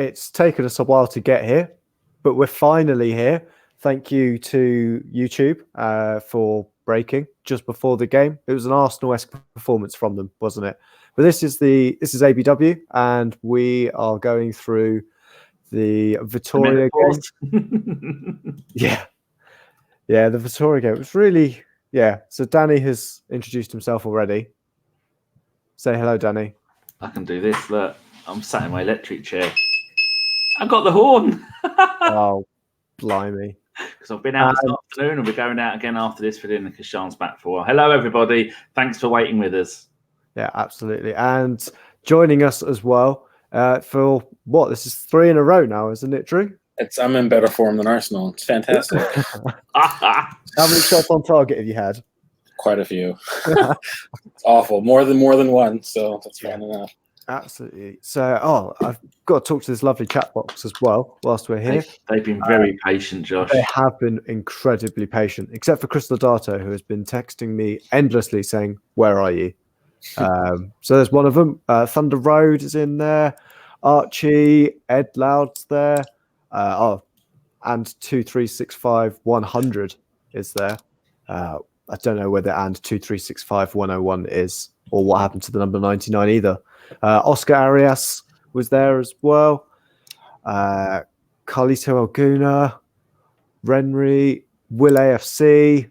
it's taken us a while to get here, but we're finally here. Thank you to YouTube for breaking just before the game. It was an Arsenal-esque performance from them, wasn't it? But this is ABW, and we are going through the Vitoria game. Yeah, the Vitoria game. It was really, So Danny has introduced himself already. Say hello, Danny. I can do this. Look, I'm sat in my electric chair. I've got the horn. Oh, blimey. Because I've been out this afternoon and we're going out again after this for dinner because Sean's back for a while. Hello, everybody. Thanks for waiting with us. Yeah, absolutely. And joining us as well for what? This is 3 in a row now, isn't it, Drew? I'm in better form than Arsenal. It's fantastic. How many shots on target have you had? Quite a few. It's awful. More than one. So that's fine enough. Absolutely. So, I've got to talk to this lovely chat box as well whilst we're here. They've been very patient, Josh. They have been incredibly patient, except for Chris Lodato, who has been texting me endlessly saying, "Where are you?" So there's one of them. Thunder Road is in there. Archie, Ed Loud's there. And 2365-100 is there. I don't know whether and 2365-101 is, or what happened to the number 99 either. Oscar Arias was there as well. Carlito Alguna, Renry, Will AFC.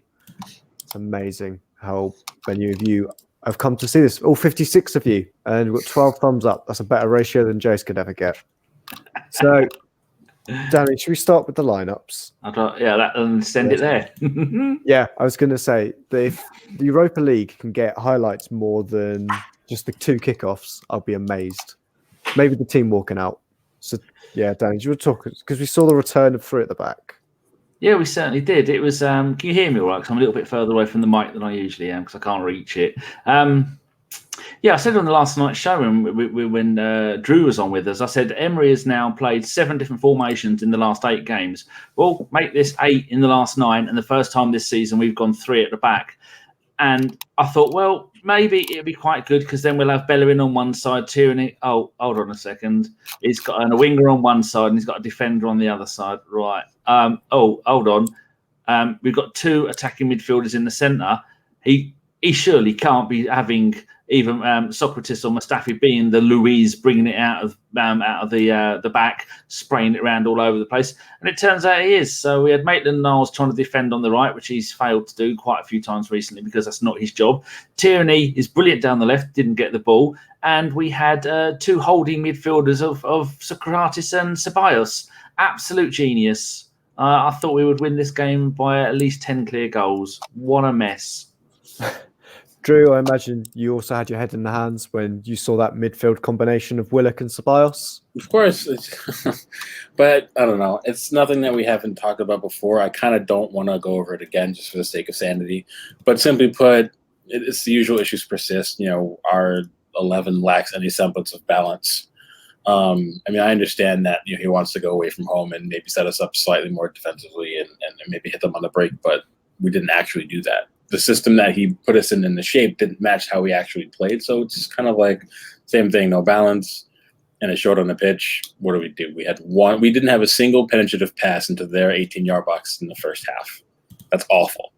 It's amazing how many of you have come to see this. All 56 of you, and we've got 12 thumbs up. That's a better ratio than Jace could ever get. So, Danny, should we start with the lineups? And send it there. Yeah, I was going to say that if the Europa League can get highlights more than just the 2 kickoffs, I'll be amazed. Maybe the team walking out. So, yeah, Danny, do you want to talk? Because we saw the return of 3 at the back. Yeah, we certainly did. It was. Can you hear me all right? Because I'm a little bit further away from the mic than I usually am because I can't reach it. I said on the last night's show when Drew was on with us, I said Emery has now played 7 different formations in the last 8 games. Well, make this 8 in the last 9, and the first time this season we've gone 3 at the back. And I thought, well, maybe it'd be quite good because then we'll have Bellerin on one side, Tierney. Oh, hold on a second. He's got a winger on one side and he's got a defender on the other side. Right. Hold on. We've got 2 attacking midfielders in the centre. He surely can't be having even Sokratis or Mustafi being the Luiz, bringing it out of the back, spraying it around all over the place. And it turns out he is. So we had Maitland-Niles trying to defend on the right, which he's failed to do quite a few times recently because that's not his job. Tierney is brilliant down the left, didn't get the ball. And we had 2 holding midfielders of Sokratis and Ceballos. Absolute genius. I thought we would win this game by at least 10 clear goals. What a mess. Drew, I imagine you also had your head in the hands when you saw that midfield combination of Willock and Ceballos. Of course. But I don't know. It's nothing that we haven't talked about before. I kind of don't want to go over it again just for the sake of sanity. But simply put, it's the usual issues persist. Our 11 lacks any semblance of balance. I understand that he wants to go away from home and maybe set us up slightly more defensively and maybe hit them on the break, but we didn't actually do that. The system that he put us in the shape didn't match how we actually played. So it's kind of like same thing, no balance, and it showed on the pitch. What do? We had one. We didn't have a single penetrative pass into their 18-yard box in the first half. That's awful.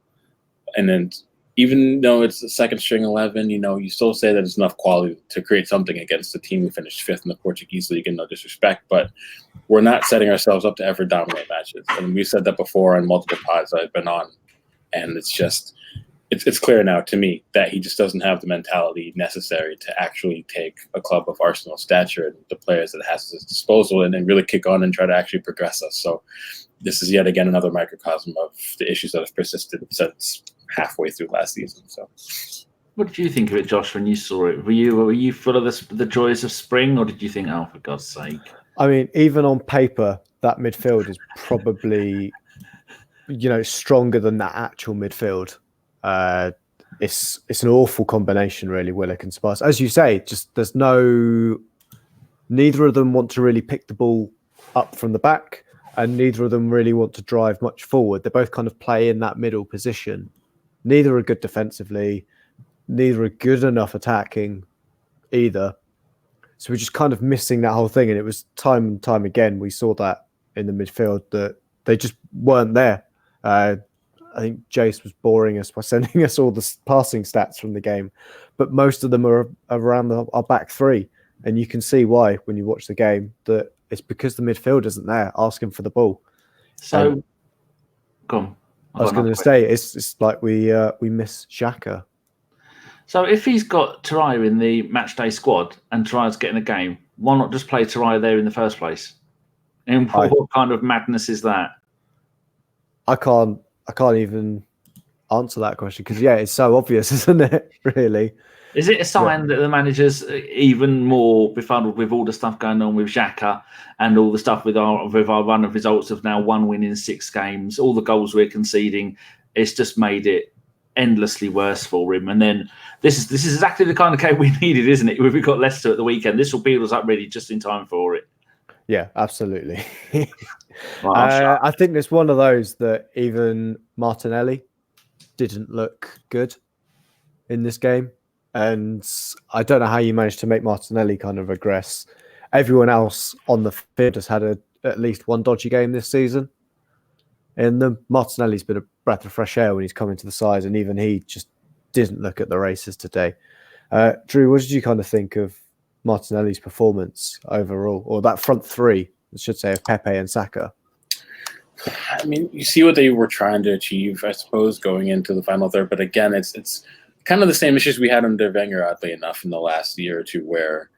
And then even though it's the second string 11, you still say that it's enough quality to create something against the team who finished 5th in the Portuguese league, and no disrespect, but we're not setting ourselves up to ever dominate matches. And we said that before on multiple pods I've been on, and it's just it's clear now to me that he just doesn't have the mentality necessary to actually take a club of Arsenal stature and the players that it has at his disposal and then really kick on and try to actually progress us. So this is yet again another microcosm of the issues that have persisted since halfway through last season. So, what did you think of it, Josh, when you saw it? Were you full of the joys of spring, or did you think, oh, for God's sake? Even on paper, that midfield is probably, stronger than that actual midfield. It's an awful combination, really, Willock and Ceballos. As you say, just neither of them want to really pick the ball up from the back, and neither of them really want to drive much forward. They both kind of play in that middle position. Neither are good defensively. Neither are good enough attacking either. So we're just kind of missing that whole thing. And it was time and time again, we saw that in the midfield, that they just weren't there. I think Jace was boring us by sending us all the passing stats from the game, but most of them are around our back three. And you can see why when you watch the game, that it's because the midfield isn't there asking for the ball. So, go on. I was going to say, it's like we miss Xhaka. So if he's got Taraya in the matchday squad and Taraya's getting a game, why not just play Taraya there in the first place? And what kind of madness is that? I can't even answer that question because it's so obvious, isn't it? Really. Is it a sign that the manager's even more befuddled with all the stuff going on with Xhaka and all the stuff with our run of results of now 1 win in 6 games, all the goals we're conceding? It's just made it endlessly worse for him. And then this is exactly the kind of game we needed, isn't it? We've got Leicester at the weekend. This will build us up ready just in time for it. Yeah, absolutely. I think it's one of those that even Martinelli didn't look good in this game. And I don't know how you managed to make Martinelli kind of regress. Everyone else on the field has had at least one dodgy game this season. And Martinelli's been a breath of fresh air when he's come into the side, and even he just didn't look at the races today. Drew, what did you kind of think of Martinelli's performance overall, or that front three, I should say, of Pepe and Saka? I mean, you see what they were trying to achieve, I suppose, going into the final third. But again, it's kind of the same issues we had under Wenger, oddly enough, in the last year or two, where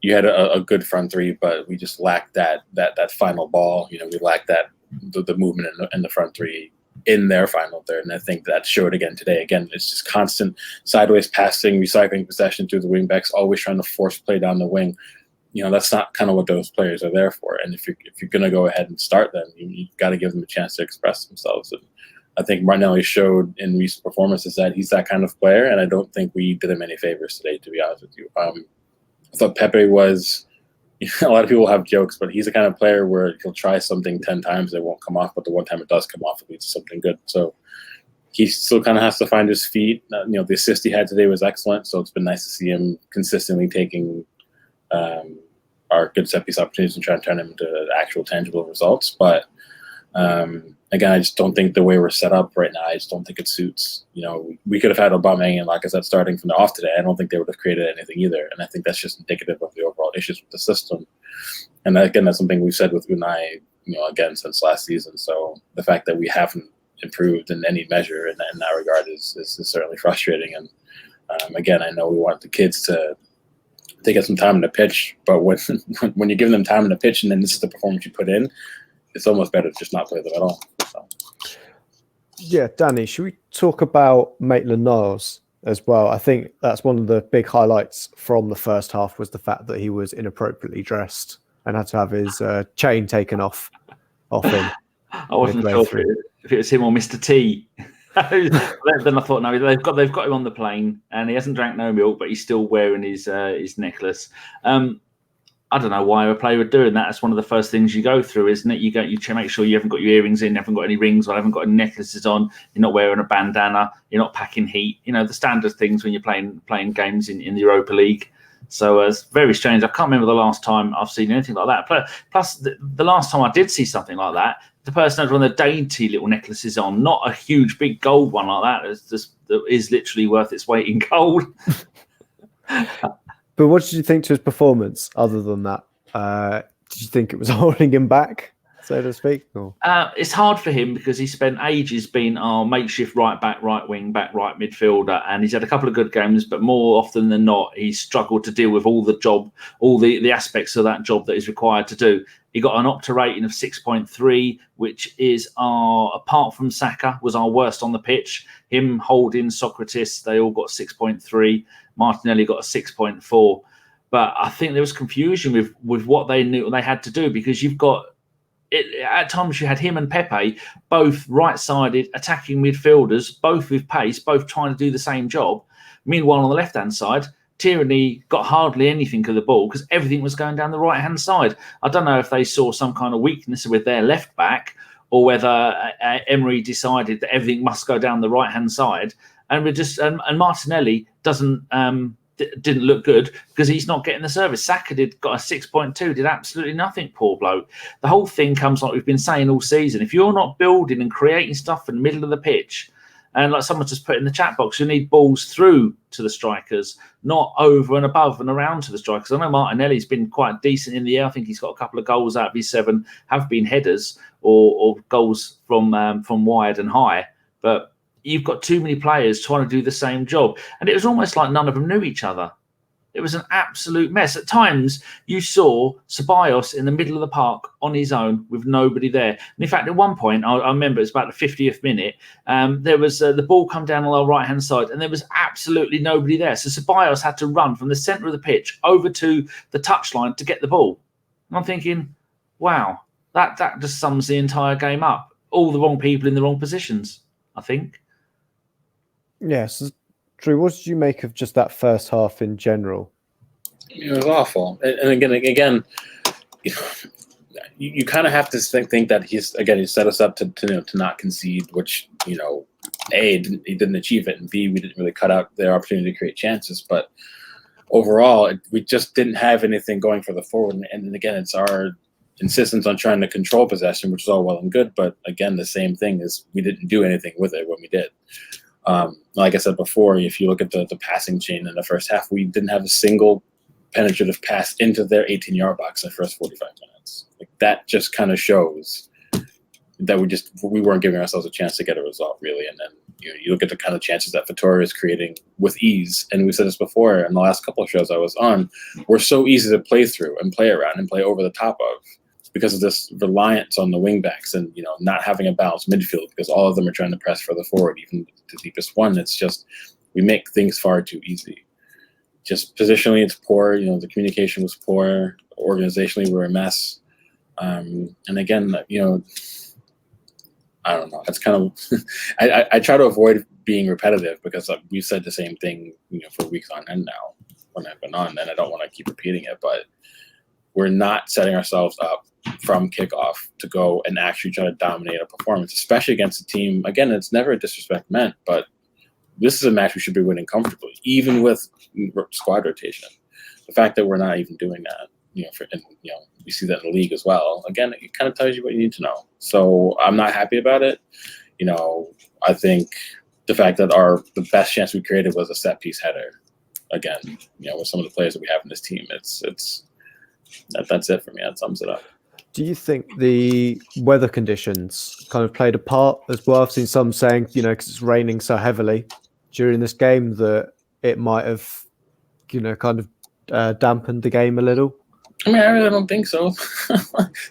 you had a good front three, but we just lacked that final ball. You know, we lacked the movement in the front three in their final third, and I think that showed again today. Again, it's just constant sideways passing, recycling possession through the wing backs, always trying to force play down the wing. You know, that's not kind of what those players are there for. And if you're going to go ahead and start them, you've got to give them a chance to express themselves. And I think Martinelli showed in recent performances that he's that kind of player, and I don't think we did him any favors today, to be honest with you. I thought Pepe was, a lot of people have jokes, but he's the kind of player where he'll try something 10 times, it won't come off, but the one time it does come off, it leads to something good. So he still kind of has to find his feet. The assist he had today was excellent, so it's been nice to see him consistently taking our good set piece opportunities and trying to turn them into actual tangible results. But again, I just don't think the way we're set up right now, I just don't think it suits. You know, we could have had Aubameyang and Lacazette starting from the off today. I don't think they would have created anything either. And I think that's just indicative of the overall issues with the system. And again, that's something we've said with Unai, again, since last season. So the fact that we haven't improved in any measure in that regard is certainly frustrating. And again, I know we want the kids to get some time in the pitch, but when you give them time in the pitch and then this is the performance you put in, it's almost better to just not play them at all. So. Yeah, Danny, should we talk about Maitland-Niles as well? I think that's one of the big highlights from the first half was the fact that he was inappropriately dressed and had to have his chain taken off him. I wasn't sure if it was him or Mr. T. Then I thought, no, they've got him on the plane, and he hasn't drank no milk, but he's still wearing his necklace. I don't know why a player would doing that. That's one of the first things you go through, isn't it? You make sure you haven't got your earrings in, you haven't got any rings on, haven't got any necklaces on, you're not wearing a bandana, you're not packing heat. The standard things when you're playing games in the Europa League. So it's very strange. I can't remember the last time I've seen anything like that. Plus, the last time I did see something like that, the person had one of the dainty little necklaces on, not a huge big gold one like that. That is literally worth its weight in gold. But what did you think to his performance other than that? Did you think it was holding him back, so to speak? Or? It's hard for him because he spent ages being our makeshift right back, right wing back, right midfielder, and he's had a couple of good games, but more often than not, he's struggled to deal with all the aspects of that job that is required to do. He got an Opta rating of 6.3, which is apart from Saka, was our worst on the pitch. Him, Holding, Sokratis, they all got 6.3. Martinelli got a 6.4. But I think there was confusion with what they knew they had to do, because you've got at times you had him and Pepe, both right-sided attacking midfielders, both with pace, both trying to do the same job. Meanwhile, on the left-hand side, Tierney got hardly anything of the ball because everything was going down the right-hand side. I don't know if they saw some kind of weakness with their left back, or whether Emery decided that everything must go down the right-hand side. And and Martinelli doesn't didn't look good because he's not getting the service. Saka got a 6.2, did absolutely nothing, poor bloke. The whole thing comes like we've been saying all season. If you're not building and creating stuff in the middle of the pitch, and like someone just put in the chat box, you need balls through to the strikers, not over and above and around to the strikers. I know Martinelli's been quite decent in the air. I think he's got a couple of goals out of his 7 have been headers or goals from wide and high. But you've got too many players trying to do the same job. And it was almost like none of them knew each other. It was an absolute mess. At times, you saw Ceballos in the middle of the park on his own with nobody there. And in fact, at one point, I remember it was about the 50th minute, there was the ball come down on our right-hand side, and there was absolutely nobody there. So Ceballos had to run from the centre of the pitch over to the touchline to get the ball. And I'm thinking, wow, that just sums the entire game up. All the wrong people in the wrong positions, I think. Yes. Drew, what did you make of just that first half in general? It was awful. And again, you kind of have to think that he set us up to not concede, which, A, he didn't achieve it, and B, we didn't really cut out their opportunity to create chances. But overall, we just didn't have anything going for the forward. And again, it's our insistence on trying to control possession, which is all well and good. But again, the same thing is we didn't do anything with it when we did. Like I said before, if you look at the passing chain in the first half, we didn't have a single penetrative pass into their 18-yard box in the first 45 minutes. Like, that just kind of shows that we weren't giving ourselves a chance to get a result, really. And then you look at the kind of chances that Vitoria is creating with ease. And we said this before in the last couple of shows I was on. We're so easy to play through and play around and play over the top of, because of this reliance on the wingbacks and not having a balanced midfield, because all of them are trying to press further forward, even the deepest one. It's just we make things far too easy. Just positionally, it's poor. The communication was poor. Organizationally, we're a mess. And again, I don't know. It's kind of I try to avoid being repetitive because we've said the same thing for weeks on end now when I've been on, and I don't want to keep repeating it, but we're not setting ourselves up from kickoff to go and actually try to dominate a performance, especially against a team. Again, it's never a disrespect meant, but this is a match we should be winning comfortably, even with squad rotation. The fact that we're not even doing that, we see that in the league as well. Again, it kind of tells you what you need to know. So I'm not happy about it. I think the fact that the best chance we created was a set piece header. Again, with some of the players that we have in this team, that's it for me. That sums it up. Do you think the weather conditions kind of played a part as well? I've seen some saying, because it's raining so heavily during this game that it might have, kind of dampened the game a little. I mean, I really don't think so.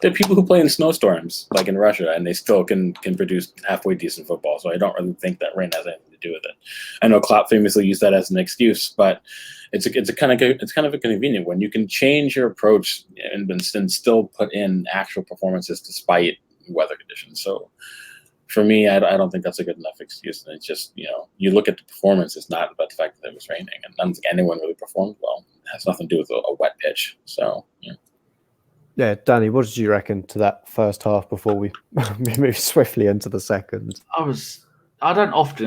There are people who play in snowstorms, like in Russia, and they still can produce halfway decent football. So I don't really think that rain has anything to do with it. I know Klopp famously used that as an excuse, but it's kind of a convenient one. You can change your approach and still put in actual performances despite weather conditions. So for me, I don't think that's a good enough excuse. And it's just you look at the performance. It's not about the fact that it was raining, and I don't think anyone really performed well. It has nothing to do with a wet pitch. So yeah, Danny, what did you reckon to that first half before we move swiftly into the second? I don't often.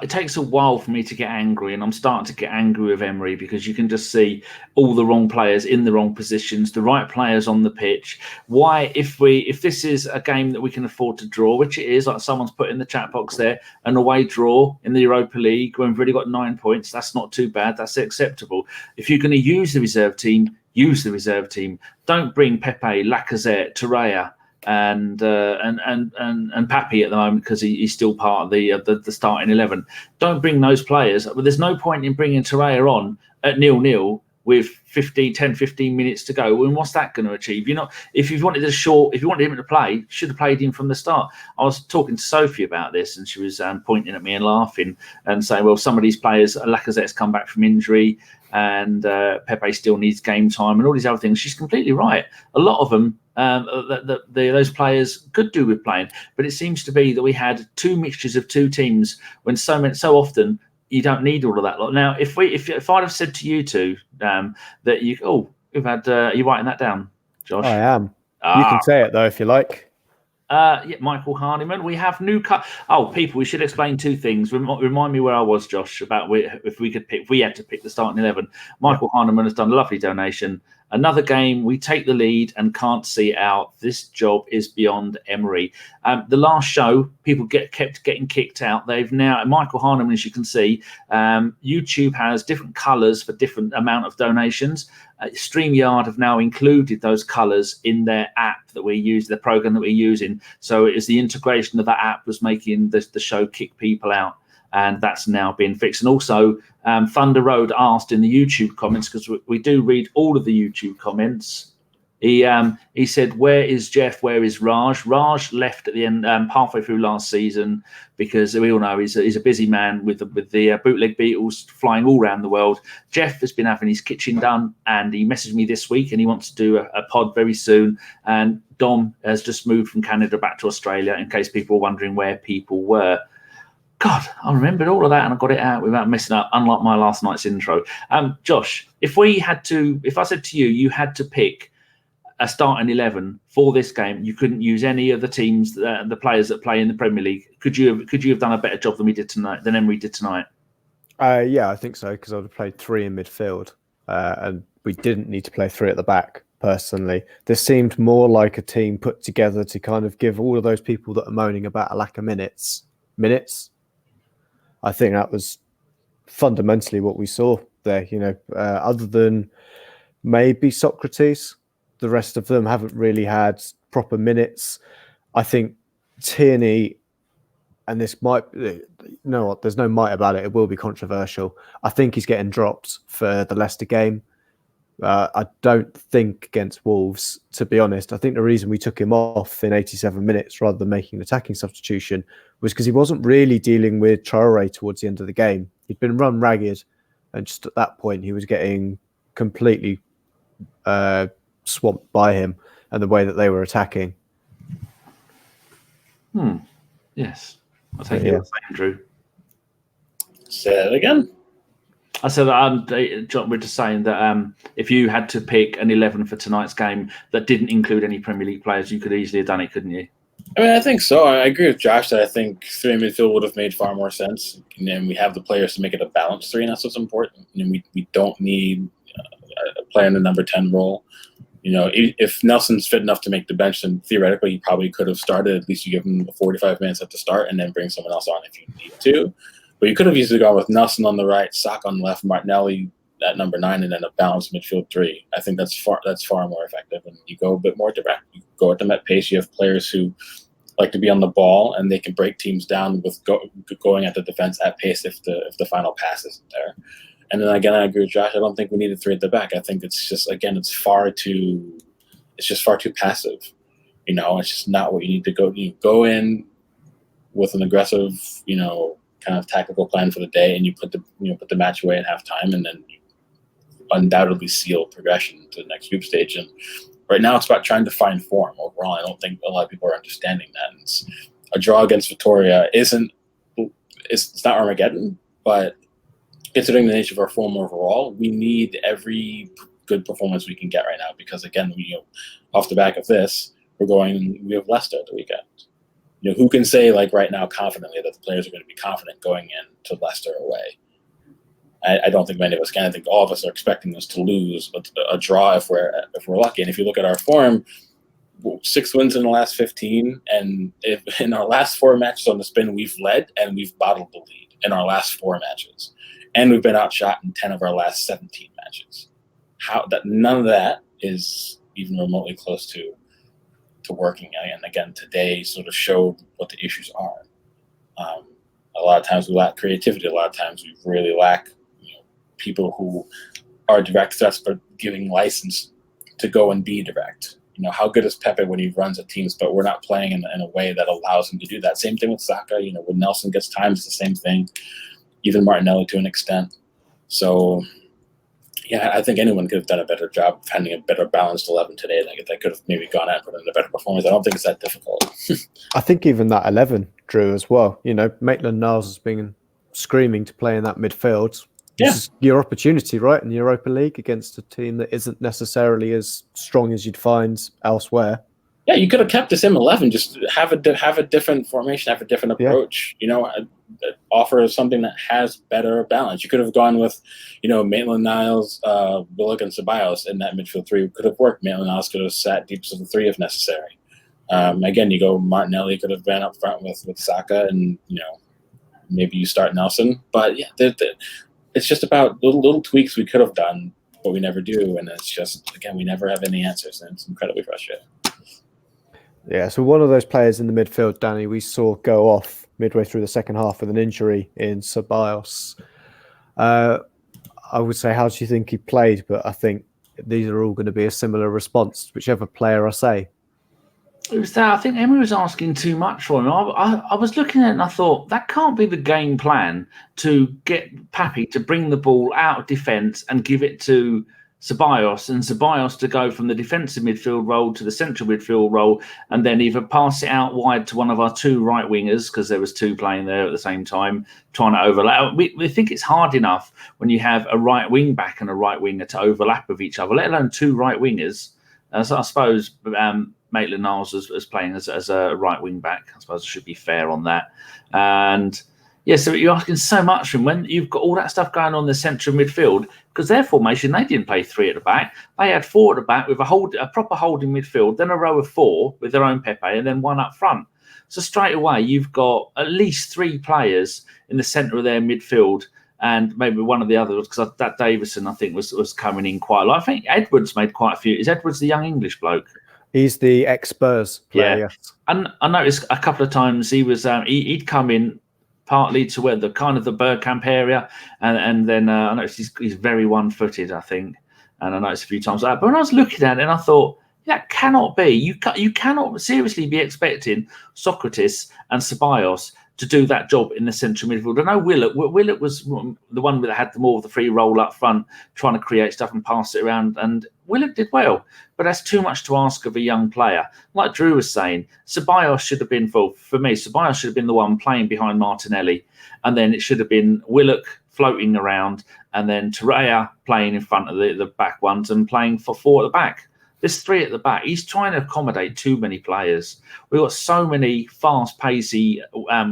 It takes a while for me to get angry, and I'm starting to get angry with Emery because you can just see all the wrong players in the wrong positions, the right players on the pitch. Why, if this is a game that we can afford to draw, which it is, like someone's put in the chat box there, an away draw in the Europa League when we've already got 9 points, that's not too bad. That's acceptable. If you're going to use the reserve team, use the reserve team. Don't bring Pepe, Lacazette, Torreira, and Pepe at the moment because he's still part of the starting 11. Don't bring those players. But there's no point in bringing Torreira on at 0-0 with 10-15 minutes to go. And what's that going to achieve? If you wanted him to play, should have played him from the start. I was talking to Sophie about this, and she was pointing at me and laughing and saying, well, some of these players, Lacazette's come back from injury, and Pepe still needs game time and all these other things. She's completely right. A lot of them, those players could do with playing, but it seems to be that we had two mixtures of two teams when so often you don't need all of that lot. Now, if I'd have said to you two that we've had, are you writing that down, Josh? I am. You can say it though if you like. Yeah, Michael Hardiman. We have new people. We should explain two things. Remind me where I was, Josh, about if we had to pick the starting 11. Michael Hardiman has done a lovely donation. Another game, we take the lead and can't see it out. This job is beyond Emery. The last show, people kept getting kicked out. They've now, Michael Hardiman, as you can see, YouTube has different colours for different amount of donations. StreamYard have now included those colours in their app that we use, the program that we're using. So it is the integration of that app was making the show kick people out. And that's now been fixed. And also, Thunder Road asked in the YouTube comments, because we do read all of the YouTube comments. He said, "Where is Jeff? Where is Raj?" Raj left at the end, halfway through last season, because we all know he's a busy man with the bootleg Beatles flying all around the world. Jeff has been having his kitchen done, and he messaged me this week, and he wants to do a pod very soon. And Dom has just moved from Canada back to Australia, in case people were wondering where people were. God, I remembered all of that and I got it out without messing up, unlike my last night's intro. Josh, if I said to you, you had to pick a starting 11 for this game, you couldn't use any of the teams, the players that play in the Premier League. Could you have done a better job than Emery did tonight? Yeah, I think so, because I would have played 3 in midfield, and we didn't need to play 3 at the back. Personally, this seemed more like a team put together to kind of give all of those people that are moaning about a lack of minutes. I think that was fundamentally what we saw there. Other than maybe Sokratis, the rest of them haven't really had proper minutes. I think Tierney, and this might, there's no might about it. It will be controversial. I think he's getting dropped for the Leicester game. I don't think against Wolves, to be honest. I think the reason we took him off in 87 minutes rather than making an attacking substitution was because he wasn't really dealing with Traore towards the end of the game. He'd been run ragged, and just at that point, he was getting completely swamped by him and the way that they were attacking. Yes. I'll take it, Andrew. Say that again. I said John, we're just saying that if you had to pick an 11 for tonight's game that didn't include any Premier League players, you could easily have done it, couldn't you? I mean, I think so. I agree with Josh that I think 3 in midfield would have made far more sense. And then we have the players to make it a balanced 3, and that's what's important. And we don't need a player in the number 10 role. If Nelson's fit enough to make the bench, then theoretically he probably could have started. At least you give him 45 minutes at the start and then bring someone else on if you need to. But you could have easily gone with Nelson on the right, Saka on the left, Martinelli at number 9, and then a balanced midfield 3. I think that's far more effective. And you go a bit more direct. You go at them at pace. You have players who like to be on the ball, and they can break teams down with going at the defense at pace if the final pass isn't there. And then again, I agree with Josh. I don't think we needed 3 at the back. I think it's just it's far too passive. It's just not what you need to go. You go in with an aggressive, kind of tactical plan for the day, and you put the match away at halftime, and then you undoubtedly seal progression to the next group stage. And right now, it's about trying to find form overall. I don't think a lot of people are understanding that. It's a draw against Vitoria it's not Armageddon, but considering the nature of our form overall, we need every good performance we can get right now, because again, off the back of this, we have Leicester at the weekend. Who can say right now confidently that the players are going to be confident going into Leicester away? I don't think many of us can. I think all of us are expecting us to lose a draw if we're lucky. And if you look at our form, 6 wins in the last 15, and if in our last 4 matches on the spin, we've led and we've bottled the lead in our last 4 matches, and we've been outshot in 10 of our last 17 matches. None of that is even remotely close to working. And again, today sort of showed what the issues are. A lot of times we lack creativity. A lot of times we really lack people who are direct threats, but giving license to go and be direct. How good is Pepe when he runs at teams, but we're not playing in a way that allows him to do that. Same thing with Xhaka. When Nelson gets time, it's the same thing. Even Martinelli to an extent. So, yeah, I think anyone could have done a better job of finding a better balanced 11 today. That could have maybe gone out and put in a better performance. I don't think it's that difficult. I think even that 11, Drew, as well. Maitland-Niles has been screaming to play in that midfield. This is your opportunity, right, in the Europa League against a team that isn't necessarily as strong as you'd find elsewhere. Yeah, you could have kept the same 11. Just have a different formation, have a different approach. Offer something that has better balance. You could have gone with, Maitland-Niles, Willock, and Ceballos in that midfield three. Could have worked. Maitland-Niles could have sat deep to the three if necessary. Again, you go Martinelli could have been up front with Xhaka, and maybe you start Nelson. But yeah, it's just about little tweaks we could have done, but we never do, and it's just, again, we never have any answers, and it's incredibly frustrating. Yeah, so one of those players in the midfield, Danny, we saw go off midway through the second half with an injury in Ceballos. I would say, how do you think he played? But I think these are all going to be a similar response, whichever player I say. It was that I think Emery was asking too much for him. I was looking at it and I thought that can't be the game plan, to get Pepe to bring the ball out of defence and give it to Ceballos, and Ceballos to go from the defensive midfield role to the central midfield role, and then either pass it out wide to one of our two right wingers, because there was two playing there at the same time, trying to overlap. We think it's hard enough when you have a right wing back and a right winger to overlap with each other, let alone two right wingers. So I suppose Maitland-Niles was playing as a right wing back. I suppose I should be fair on that. And yeah, so you're asking so much from when you've got all that stuff going on in the central midfield, because their formation, they didn't play three at the back. They had four at the back with a proper holding midfield, then a row of four with their own Pepe, and then one up front. So straight away, you've got at least three players in the centre of their midfield, and maybe one of the others, because that Davison, I think, was coming in quite a lot. I think Edwards made quite a few. Is Edwards the young English bloke? He's the ex-Spurs player. Yeah. And I noticed a couple of times he was he'd come in partly to where the kind of the Bergkamp area, and then I noticed he's very one-footed, I think, and I noticed a few times that. But when I was looking at it, and I thought, that cannot be. You cannot seriously be expecting Sokratis and Ceballos to do that job in the central midfield. I know Willock was the one that had more of the free roll up front, trying to create stuff and pass it around, and Willock did well. But that's too much to ask of a young player. Like Drew was saying, Ceballos should have been, for me, Ceballos should have been the one playing behind Martinelli, and then it should have been Willock floating around, and then Torreira playing in front of the back ones and playing for four at the back. There's three at the back. He's trying to accommodate too many players. We've got so many fast-pacey,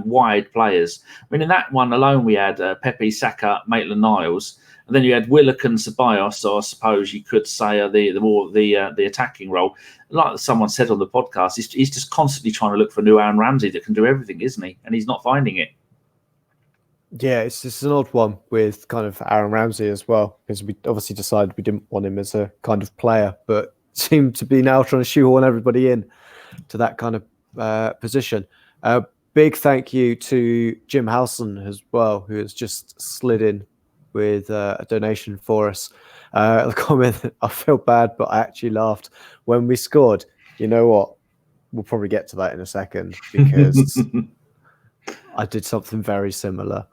wide players. I mean, in that one alone, we had Pepe, Xhaka, Maitland-Niles, and then you had Willock and Ceballos. So I suppose you could say the attacking role. Like someone said on the podcast, he's just constantly trying to look for new Aaron Ramsey that can do everything, isn't he? And he's not finding it. Yeah, it's just an odd one with kind of Aaron Ramsey as well, because we obviously decided we didn't want him as a kind of player, but seem to be now trying to shoehorn everybody in to that kind of position. Big thank you to Jim Howson as well, who has just slid in with a donation for us. The comment, I feel bad, but I actually laughed when we scored. You know what? We'll probably get to that in a second, because I did something very similar.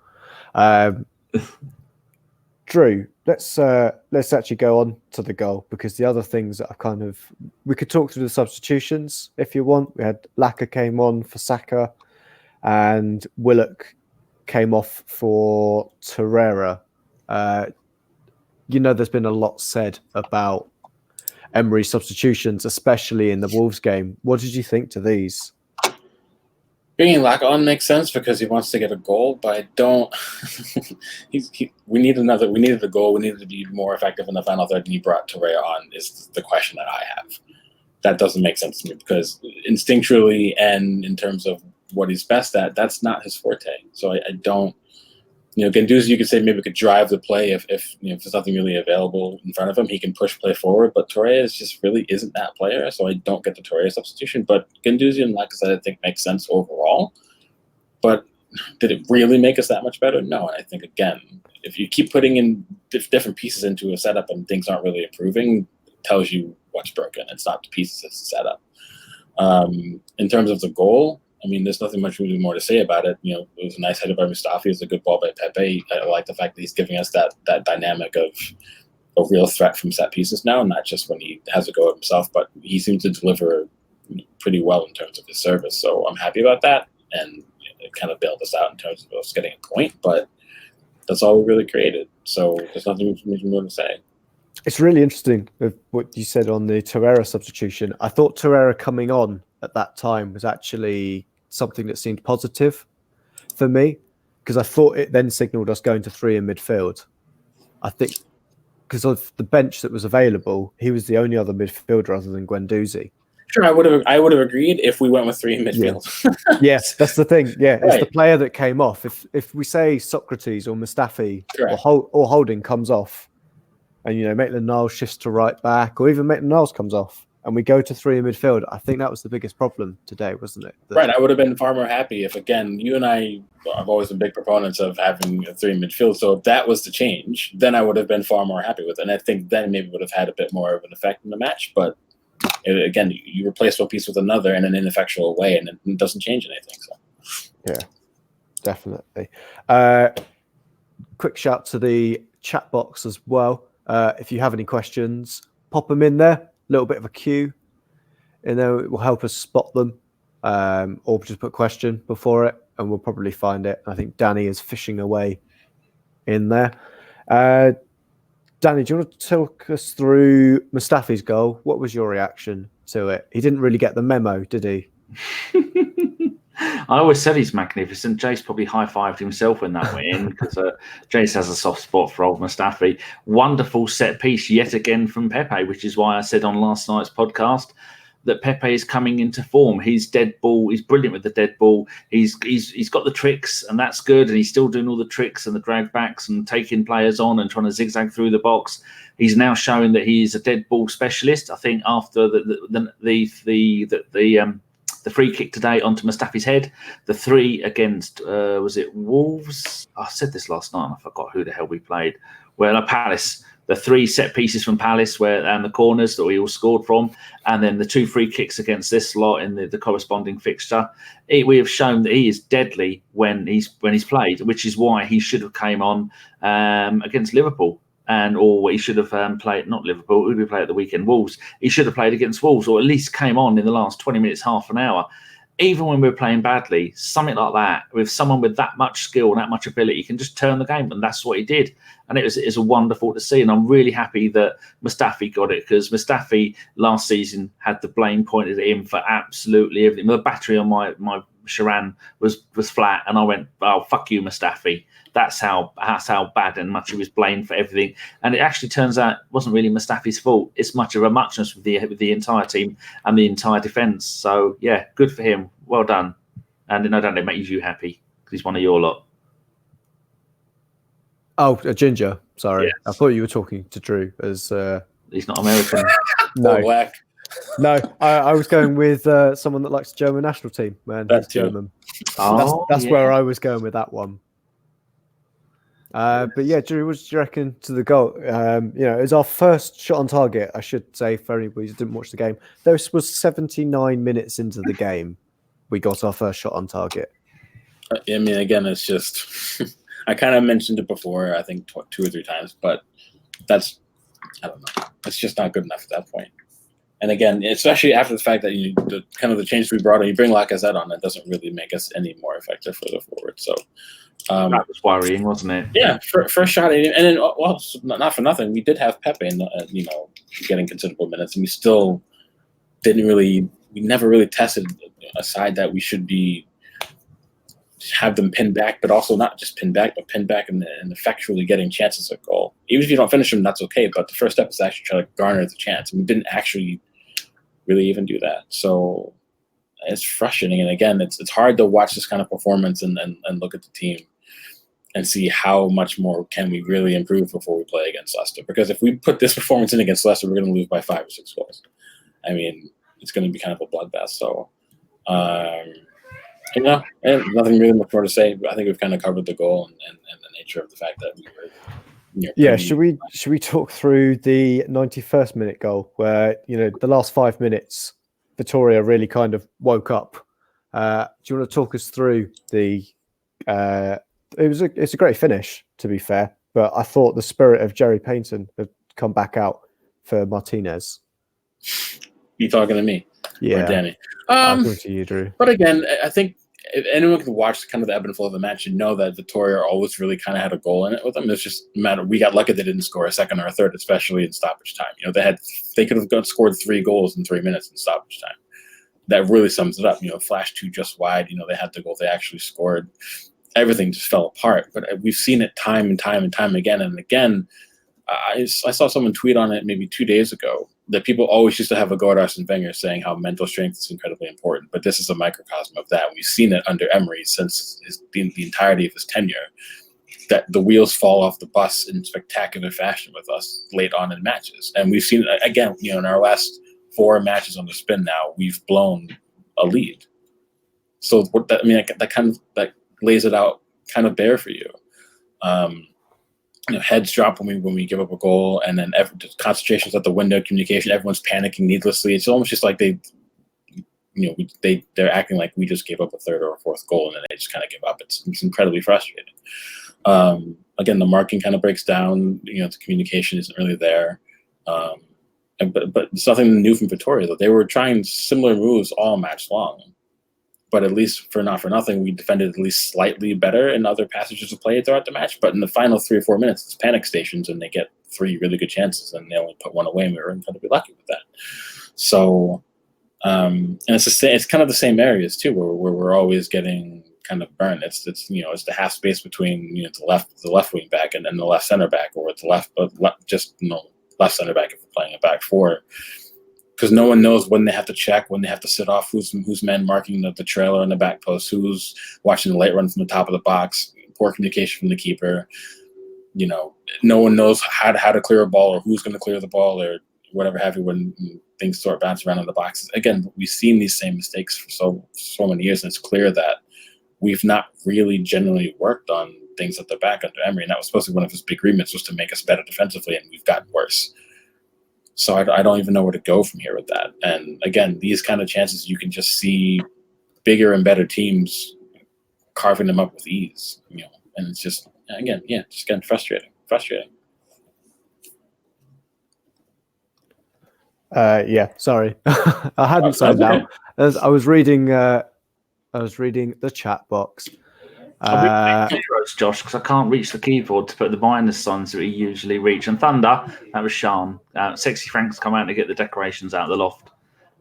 Drew, let's actually go on to the goal, because the other things that we could talk through the substitutions if you want. We had Lacazette came on for Saka, and Willock came off for Torreira. There's been a lot said about Emery's substitutions, especially in the Wolves game. What did you think to these? Bringing Lacazette on makes sense because he wants to get a goal, but I don't. We needed the goal. We needed to be more effective in the final third, and he brought Torreira on. Is the question that I have. That doesn't make sense to me, because instinctually and in terms of what he's best at, that's not his forte. So I don't. Guendouzi, you could say maybe could drive the play if there's nothing really available in front of him. He can push play forward, but Torreira just really isn't that player, so I don't get the Torreira substitution. But Guendouzi and Lacazette, I think, makes sense overall. But did it really make us that much better? No. I think, again, if you keep putting in different pieces into a setup and things aren't really improving, it tells you what's broken. It's not the pieces, it's the setup. In terms of the goal, I mean, there's nothing much really more to say about it. It was a nice header by Mustafi. It was a good ball by Pepe. I like the fact that he's giving us that dynamic of a real threat from set pieces now, not just when he has a go at himself, but he seems to deliver pretty well in terms of his service. So I'm happy about that, and it kind of bailed us out in terms of us getting a point, but that's all we really created. So there's nothing more to say. It's really interesting with what you said on the Torreira substitution. I thought Torreira coming on at that time was actually something that seemed positive for me, because I thought it then signalled us going to 3 in midfield. I think because of the bench that was available, he was the only other midfielder other than Guendouzi. Sure, I would have agreed if we went with 3 in midfield. Yes, that's the thing. Yeah, Right. It's the player that came off. If we say Sokratis or Mustafi Correct. or Holding comes off, and Maitland-Niles shifts to right back, or even Maitland-Niles comes off, and we go to 3 in midfield, I think that was the biggest problem today, wasn't it? Right, I would have been far more happy if, again, you and I have always been big proponents of having a 3 in midfield. So if that was the change, then I would have been far more happy with it. And I think then maybe would have had a bit more of an effect in the match. But again, you replace one piece with another in an ineffectual way, and it doesn't change anything. So. Yeah, definitely. Quick shout to the chat box as well. If you have any questions, pop them in there. A little bit of a queue, and then it will help us spot them, or just put a question before it, and we'll probably find it. I think Danny is fishing away in there. Danny, do you want to talk us through Mustafi's goal? What was your reaction to it? He didn't really get the memo, did he? I always said he's magnificent. Jace probably high-fived himself when that went in, because Jace has a soft spot for old Mustafi. Wonderful set piece yet again from Pepe, which is why I said on last night's podcast that Pepe is coming into form. He's dead ball. He's brilliant with the dead ball. He's got the tricks, and that's good. And he's still doing all the tricks and the drag backs and taking players on and trying to zigzag through the box. He's now showing that he's a dead ball specialist. I think after the free kick today onto Mustafi's head, the 3 against was it Wolves? I said this last night and I forgot who the hell we played. Well, Palace. The 3 set pieces from Palace and the corners that we all scored from, and then the 2 free kicks against this lot in the corresponding fixture. We have shown that he is deadly when he's played, which is why he should have came on against Liverpool. Or he should have played, not Liverpool, who did we play at the weekend? Wolves. He should have played against Wolves, or at least came on in the last 20 minutes, half an hour. Even when we're playing badly, something like that, with someone with that much skill and that much ability, can just turn the game, and that's what he did. And it was wonderful to see, and I'm really happy that Mustafi got it, because Mustafi last season had the blame pointed at him for absolutely everything. The battery on my Sharan was flat, and I went, "Oh, fuck you, Mustafi." That's how bad and much he was blamed for everything. And it actually turns out it wasn't really Mustafi's fault. It's much of a muchness with the entire team and the entire defence. So, yeah, good for him. Well done. And no doubt it makes you happy, because he's one of your lot. Oh, a Ginger. Sorry. Yes. I thought you were talking to Drew as... He's not American. No. Black. No, I was going with someone that likes the German national team, man. That's German. Oh, That's yeah. where I was going with that one. But yeah, Drew, what did you reckon to the goal? It was our first shot on target, I should say, for anybody who didn't watch the game. This was 79 minutes into the game. We got our first shot on target. I mean, again, it's just, I kind of mentioned it before, I think 2 or 3 times, but that's, I don't know. It's just not good enough at that point. And again, especially after the fact that the change we brought in, you bring Lacazette on, that doesn't really make us any more effective further forward. So that was worrying, wasn't it? Yeah, first shot, and then not for nothing, we did have Pepe, getting considerable minutes, and we still we never really tested a side that we should have them pinned back, but also not just pinned back, but pinned back and effectually getting chances at goal. Even if you don't finish them, that's okay. But the first step is actually try to garner the chance, and we didn't actually really even do that. So it's frustrating. And again, it's hard to watch this kind of performance and look at the team and see how much more can we really improve before we play against Leicester. Because if we put this performance in against Leicester, we're going to lose by 5 or 6 goals. I mean, it's going to be kind of a bloodbath. So, nothing really much more to say. I think we've kind of covered the goal and the nature of the fact that we were. Yeah, should we talk through the 91st minute goal where the last 5 minutes, Vitoria really kind of woke up. Do you want to talk us through the? It's a great finish, to be fair, but I thought the spirit of Jerry Painton had come back out for Martinez. You talking to me? Yeah, or Danny? I'm talking to you, Drew. But again, I think if anyone can watch kind of the ebb and flow of the match and know that Vitoria always really kind of had a goal in it with them. It's just matter. We got lucky they didn't score a second or a third, especially in stoppage time. They could have scored 3 goals in 3 minutes in stoppage time. That really sums it up. Flash 2 just wide. They had the goal. They actually scored. Everything just fell apart. But we've seen it time and time and time again and again. I saw someone tweet on it maybe 2 days ago that people always used to have a go at Arsene Wenger saying how mental strength is incredibly important, but this is a microcosm of that. We've seen it under Emery since the entirety of his tenure, that the wheels fall off the bus in spectacular fashion with us late on in matches. And we've seen it again, in our last 4 matches on the spin now, we've blown a lead. So that lays it out kind of bare for you. Heads drop when we give up a goal, and then concentration's at the window, communication, everyone's panicking needlessly. It's almost just like they're acting like we just gave up a 3rd or a 4th goal, and then they just kind of give up. It's incredibly frustrating. Again, the marking kind of breaks down. The communication isn't really there. But it's nothing new from Vitoria, though. They were trying similar moves all match long. But at least not for nothing, we defended at least slightly better in other passages of play throughout the match. But in the final 3 or 4 minutes, it's panic stations, and they get 3 really good chances, and they only put 1 away, and we were incredibly lucky with that. So, and it's kind of the same areas too, where we're always getting kind of burnt. It's the half space between the left wing back and then the left center back, or it's left center back if we're playing a back 4. Because no one knows when they have to check, when they have to sit off, who's men marking the trailer and the back post, who's watching the late run from the top of the box, poor communication from the keeper. No one knows how to clear a ball or who's going to clear the ball or whatever have you when things sort of bounce around in the boxes. Again, we've seen these same mistakes for so many years, and it's clear that we've not really generally worked on things at the back under Emery, and that was supposed to be one of his big remits, was to make us better defensively, and we've gotten worse. So I don't even know where to go from here with that. And again, these kind of chances, you can just see bigger and better teams carving them up with ease, and it's just, again, just getting frustrating. Sorry. I hadn't signed out. I was reading the chat box. Josh, because I can't reach the keyboard to put the minus signs that we usually reach. And Thunder, that was Sean. Sexy Frank's come out to get the decorations out of the loft,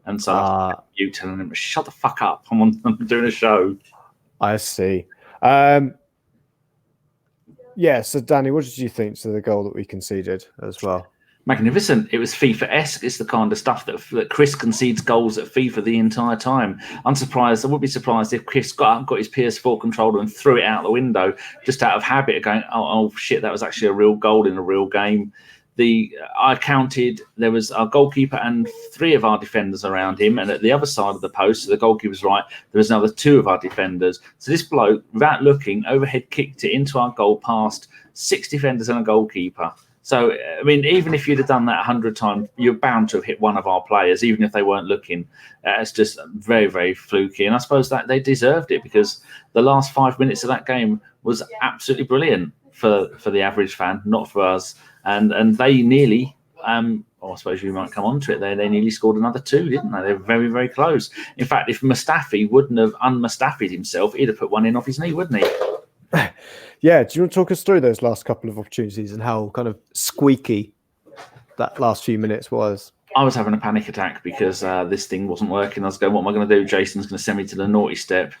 and so you telling him, "Shut the fuck up! I'm doing a show." I see. So Danny, what did you think to the goal that we conceded as well? Magnificent. It was FIFA-esque. It's the kind of stuff that Chris concedes goals at FIFA the entire time. Unsurprised. I would be surprised if Chris got his PS4 controller and threw it out the window just out of habit of going, oh shit, that was actually a real goal in a real game. I counted, there was our goalkeeper and 3 of our defenders around him, and at the other side of the post, so the goalkeeper's right, there was another 2 of our defenders. So this bloke, without looking, overhead kicked it into our goal past 6 defenders and a goalkeeper. So, I mean, even if you'd have done that 100 times, you're bound to have hit one of our players, even if they weren't looking. It's just very, very fluky. And I suppose that they deserved it, because the last 5 minutes of that game was absolutely brilliant for the average fan, not for us. And they nearly, I suppose you might come on to it, they nearly scored another 2, didn't they? They were very, very close. In fact, if Mustafi wouldn't have un-Mustafi'd himself, he'd have put one in off his knee, wouldn't he? Yeah, do you want to talk us through those last couple of opportunities and how kind of squeaky that last few minutes was? I was having a panic attack because this thing wasn't working. I was going, what am I going to do? Jason's going to send me to the naughty step.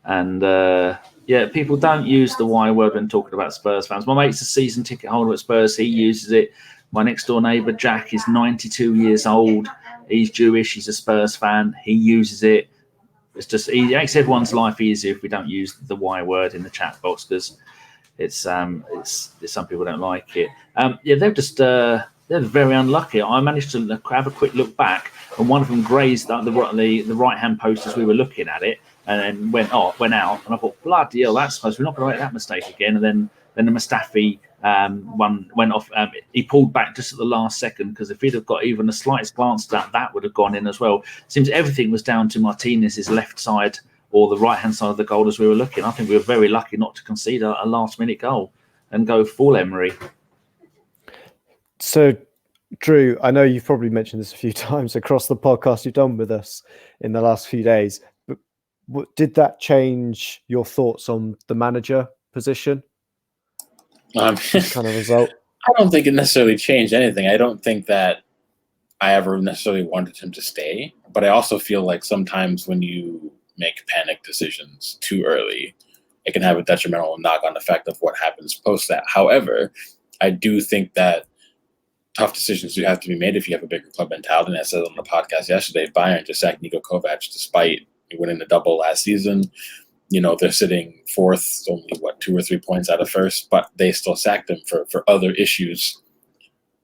And people don't use the Y word when talking about Spurs fans. My mate's a season ticket holder at Spurs. He uses it. My next door neighbour, Jack, is 92 years old. He's Jewish. He's a Spurs fan. He uses it. It's just, it makes everyone's life easier if we don't use the Y word in the chat box, because it's some people don't like it. They're very unlucky. I managed to have a quick look back, and one of them grazed the right hand post as we were looking at it, and then went out. And I thought, bloody hell, that's close. We're not going to make that mistake again. And then the Mustafi one went off. He pulled back just at the last second, because if he'd have got even the slightest glance at that would have gone in as well. Seems everything was down to Martinez's left side or the right-hand side of the goal as we were looking. I think we were very lucky not to concede a last-minute goal and go full Emery. So, Drew, I know you've probably mentioned this a few times across the podcast you've done with us in the last few days, but Did that change your thoughts on the manager position? This kind of result? I don't think it necessarily changed anything. I don't think that I ever necessarily wanted him to stay, but I also feel like sometimes when you make panic decisions too early, it can have a detrimental knock-on effect of what happens post that. However, I do think that tough decisions do have to be made if you have a bigger club mentality. And I said on the podcast yesterday, Bayern just sacked Niko Kovac despite winning the double last season. They're sitting fourth, only 2 or 3 points out of first, but they still sacked him for other issues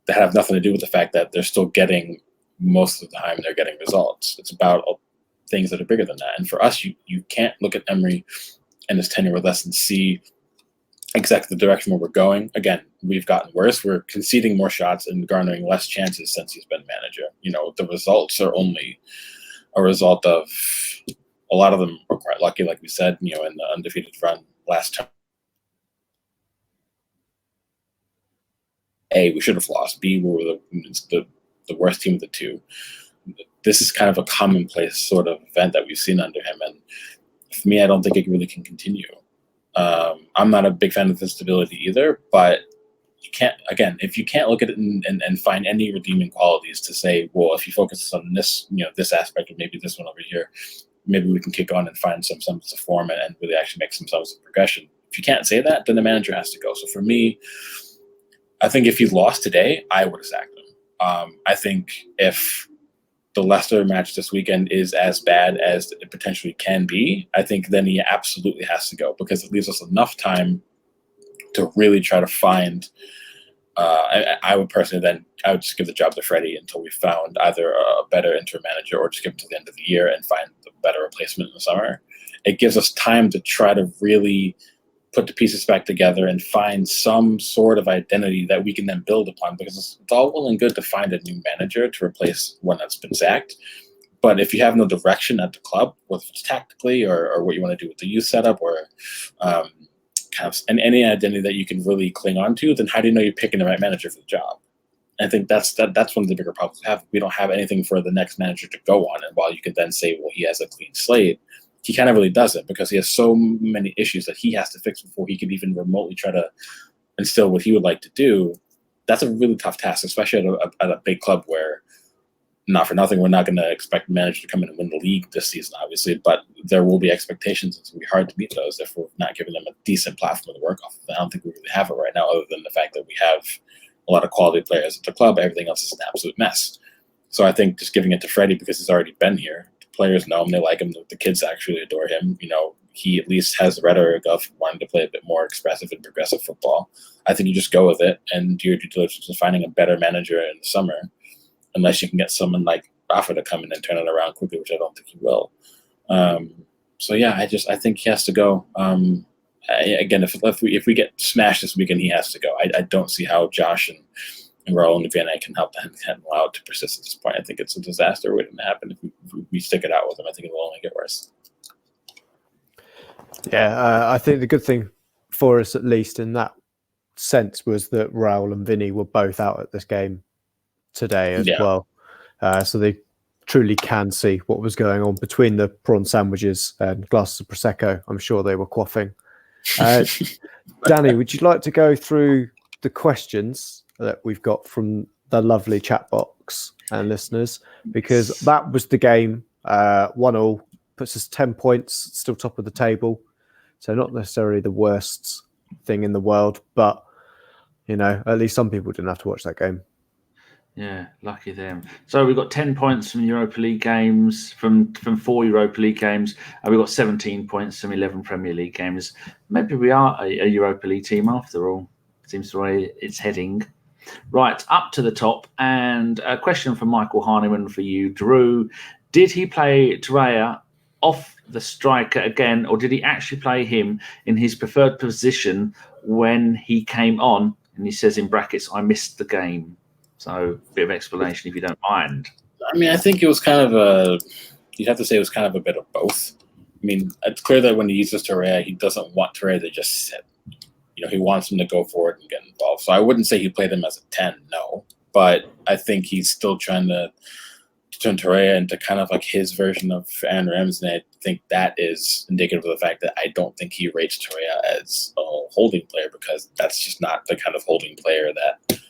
that have nothing to do with the fact that they're still getting, most of the time, they're getting results. It's about things that are bigger than that. And for us, you can't look at Emery and his tenure with us and see exactly the direction where we're going. Again, we've gotten worse. We're conceding more shots and garnering less chances since he's been manager. The results are only a result of, a lot of them were quite lucky, like we said, in the undefeated run last time. A, we should have lost. B, we were the worst team of the two. This is kind of a commonplace sort of event that we've seen under him. And for me, I don't think it really can continue. I'm not a big fan of the stability either, but you can't, again, if you can't look at it and find any redeeming qualities to say, well, if you focus on this, this aspect or maybe this one over here, maybe we can kick on and find some semblance of form and really actually make some semblance of progression. If you can't say that, then the manager has to go. So for me, I think if he lost today, I would have sacked him. I think if the Leicester match this weekend is as bad as it potentially can be, I think then he absolutely has to go, because it leaves us enough time to really try to find. I would just give the job to Freddie until we found either a better interim manager or just give him to the end of the year and find a better replacement in the summer. It gives us time to try to really put the pieces back together and find some sort of identity that we can then build upon, because it's all well and good to find a new manager to replace one that's been sacked. But if you have no direction at the club, whether it's tactically or what you want to do with the youth setup or and any identity that you can really cling on to, then how do you know you're picking the right manager for the job? And I think that's one of the bigger problems we have. We don't have anything for the next manager to go on. And while you could then say, well, he has a clean slate, he kind of really doesn't, because he has so many issues that he has to fix before he can even remotely try to instill what he would like to do. That's a really tough task, especially at a big club where, not for nothing, we're not going to expect the manager to come in and win the league this season, obviously, but there will be expectations. It's going to be hard to meet those if we're not giving them a decent platform to work off of. I don't think we really have it right now, other than the fact that we have a lot of quality players at the club. Everything else is an absolute mess. So I think just giving it to Freddie because he's already been here. Players know him, they like him, the kids actually adore him. He at least has the rhetoric of wanting to play a bit more expressive and progressive football. I think you just go with it and do your due diligence of finding a better manager in the summer, unless you can get someone like Rafa to come in and turn it around quickly, which I don't think he will. So yeah, I think he has to go. Again, if we get smashed this weekend, he has to go. I don't see how Josh and Raul and Vianney can help him out to persist at this point. I think it's a disaster waiting to happen if we stick it out with him. I think it will only get worse. Yeah, I think the good thing for us, at least in that sense, was that Raul and Vinny were both out at this game today as well. So they truly can see what was going on between the prawn sandwiches and glasses of Prosecco. I'm sure they were quaffing. Danny, would you like to go through the questions that we've got from the lovely chat box and listeners? Because that was the game. 1-1 puts us 10 points, still top of the table. So not necessarily the worst thing in the world, but at least some people didn't have to watch that game. Yeah, lucky them. So we've got 10 points from Europa League games, from 4 Europa League games, and we've got 17 points from 11 Premier League games. Maybe we are a Europa League team after all. Seems the way it's heading. Right, up to the top, and a question from Michael Harniman for you, Drew. Did he play Torreira off the striker again, or did he actually play him in his preferred position when he came on? And he says in brackets, I missed the game. So a bit of explanation if you don't mind. I mean, I think it was kind of you'd have to say it was kind of a bit of both. I mean, it's clear that when he uses Torreira, he doesn't want Torreira to just sit. He wants him to go forward and get involved. So I wouldn't say he played him as a 10, no. But I think he's still trying to turn Torreira into kind of like his version of Aaron Ramsey. And I think that is indicative of the fact that I don't think he rates Torreira as a holding player, because that's just not the kind of holding player that